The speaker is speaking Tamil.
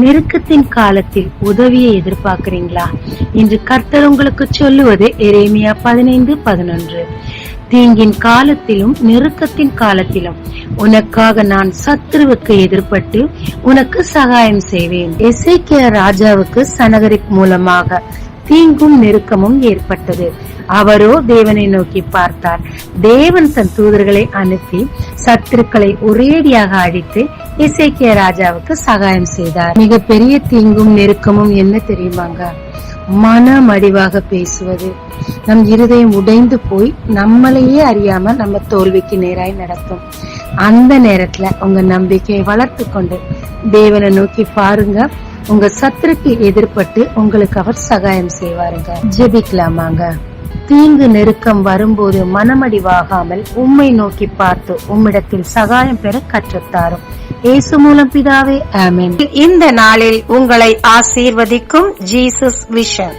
நெருக்கத்தின் காலத்தில் உதவியை எதிர்பார்க்கிறீங்களா? இன்று கர்த்தர் உங்களுக்கு சொல்லுவது எரேமியா 15:11. தீங்கின் காலத்திலும் நெருக்கத்தின் காலத்திலும் உனக்காக நான் சத்துருவுக்கு எதிர்பட்டு உனக்கு சகாயம் செய்வேன். எசேக்கியா ராஜாவுக்கு சனகரிப் மூலமாக தீங்கும் நெருக்கமும் ஏற்பட்டது. அவரோ தேவனை நோக்கி பார்த்தார். தேவன் தன் தூதர்களை அனுப்பி சத்துருக்களை ஒரேடியாக அழித்து எசேக்கியா ராஜாவுக்கு சகாயம் செய்தார். மிக பெரிய தீங்கும் நெருக்கமும் என்ன தெரியுமாங்க? மனமடிவாக பேசுவது. நம் இருதயம் உடைந்து போய் நம்மளையே அறியாம நம்ம தோல்விக்கு நேராய் நடக்கும். அந்த நேரத்துல உங்க நம்பிக்கையை வளர்த்து கொண்டு தேவனை நோக்கி பாருங்க. உங்க சத்துருக்கு எதிர்பட்டு உங்களுக்கு அவர் சகாயம் செய்வாருங்க. ஜெபிக்கலாமாங்க. தீங்கு நெருக்கம் வரும்போது மனமடிவாகாமல் உம்மை நோக்கி பார்த்து உம்மிடத்தில் சகாயம் பெற கற்றுத்தாரும். இயேசு மூலம் பிதாவே, ஆமென். இந்த நாளில் உங்களை ஆசீர்வதிக்கும் ஜீசஸ் விஷன்.